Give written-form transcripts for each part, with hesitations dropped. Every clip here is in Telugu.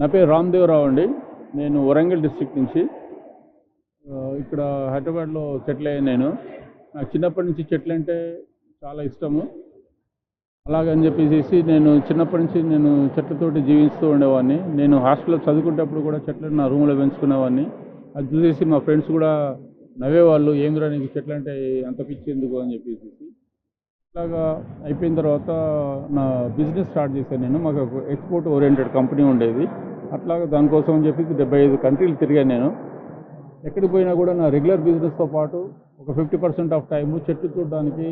నా పేరు రామ్దేవరావు అండి. నేను వరంగల్ డిస్ట్రిక్ట్ నుంచి ఇక్కడ హైదరాబాద్లో సెటిల్ అయ్యాను. నాకు చిన్నప్పటి నుంచి చెట్లు అంటే చాలా ఇష్టము. అలాగని చెప్పేసి నేను చిన్నప్పటి నుంచి చెట్లతోటి జీవిస్తూ ఉండేవాడిని. నేను హాస్టల్లో చదువుకునేటప్పుడు కూడా చెట్లను నా రూమ్లో పెంచుకునేవాడిని. అది చూసేసి మా ఫ్రెండ్స్ కూడా నవ్వేవాళ్ళు, ఏమిరా నీకు చెట్లు అంటే అంత పిచ్చి ఎందుకు అని చెప్పేసి. ఇట్లాగా అయిపోయిన తర్వాత నా బిజినెస్ స్టార్ట్ చేశాను. మాకు ఒక ఎక్స్పోర్ట్ ఓరియంటెడ్ కంపెనీ ఉండేది. అట్లాగా దానికోసం అని చెప్పి 75 కంట్రీలు తిరిగాను నేను. ఎక్కడికి పోయినా కూడా నా రెగ్యులర్ బిజినెస్తో పాటు ఒక 50% ఆఫ్ టైము చెట్లు చూడడానికి,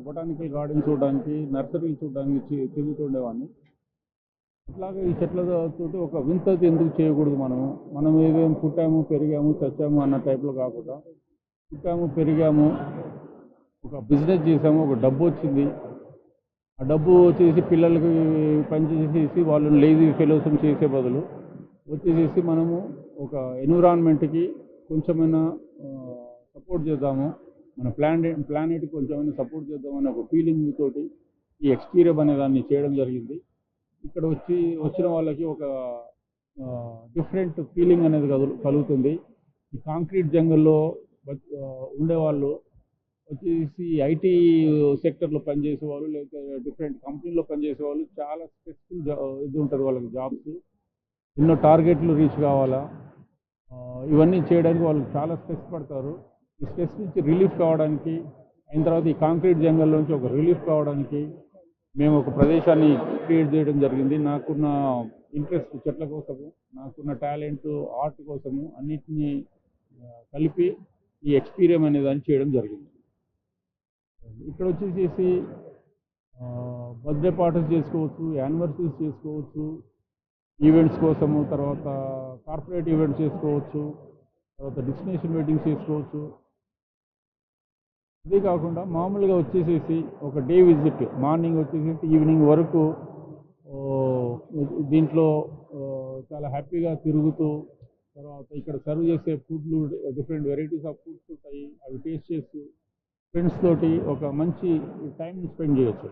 బొటానికల్ గార్డెన్ చూడడానికి, నర్సరీలు చూడడానికి తిరుగుతుండేవాడిని. అట్లాగే ఈ చెట్లతో ఒక వింతది ఎందుకు చేయకూడదు, మనం ఏదేం పుట్టాము, పెరిగాము, చచ్చాము అన్న టైప్లో కాకుండా పుట్టాము, పెరిగాము, ఒక బిజినెస్ చేసాము, ఒక డబ్బు వచ్చింది. ఆ డబ్బు వచ్చేసి పిల్లలకి పనిచేసేసి వాళ్ళని లేజీ ఫెలోస్ చేసే బదులు వచ్చేసేసి మనము ఒక ఎన్విరాన్మెంట్కి కొంచెమైనా సపోర్ట్ చేద్దాము, మన ప్లానెట్కి కొంచెమైనా సపోర్ట్ చేద్దామని ఒక ఫీలింగ్ తోటి ఈ ఎక్స్పీరియన్స్ అనే దాన్ని చేయడం జరిగింది. ఇక్కడ వచ్చిన వాళ్ళకి ఒక డిఫరెంట్ ఫీలింగ్ అనేది కలుగుతుంది. ఈ కాంక్రీట్ జంగల్లో ఉండేవాళ్ళు వచ్చేసి ఐటీ సెక్టర్లో పనిచేసేవాళ్ళు, లేకపోతే డిఫరెంట్ కంపెనీలో పనిచేసేవాళ్ళు చాలా స్ట్రెస్ఫుల్ ఇది ఉంటుంది వాళ్ళకి. జాబ్స్ ఎన్నో టార్గెట్లు రీచ్ కావాలా, ఇవన్నీ చేయడానికి వాళ్ళు చాలా స్ట్రెస్ పడతారు. ఈ స్ట్రెస్ నుంచి రిలీఫ్ కావడానికి, అయిన తర్వాత ఈ కాంక్రీట్ జంగల్ నుంచి ఒక రిలీఫ్ కావడానికి మేము ఒక ప్రదేశాన్ని క్రియేట్ చేయడం జరిగింది. నాకున్న ఇంట్రెస్ట్ చెట్ల కోసము, నాకున్న టాలెంట్ ఆర్ట్ కోసము అన్నిటినీ కలిపి ఈ ఎక్స్పీరియన్స్ అనే దాన్ని చేయడం జరిగింది. ఇక్కడ వచ్చేసేసి బర్త్డే పార్టీస్ చేసుకోవచ్చు, యానివర్సరీస్ చేసుకోవచ్చు, ఈవెంట్స్ కోసము, తర్వాత కార్పొరేట్ ఈవెంట్స్ చేసుకోవచ్చు, తర్వాత డెస్టినేషన్ వెడ్డింగ్స్ చేసుకోవచ్చు. ఇదే కాకుండా మామూలుగా వచ్చేసేసి ఒక డే విజిట్, మార్నింగ్ వచ్చేసేసి ఈవినింగ్ వరకు దీంట్లో చాలా హ్యాపీగా తిరుగుతూ, తర్వాత ఇక్కడ సర్వ్ చేసే ఫుడ్లు డిఫరెంట్ వెరైటీస్ ఆఫ్ ఫుడ్స్ ఉంటాయి, అవి టేస్ట్ చేస్తూ ఫ్రెండ్స్ తోటి ఒక మంచి టైం స్పెండ్ చేయొచ్చు.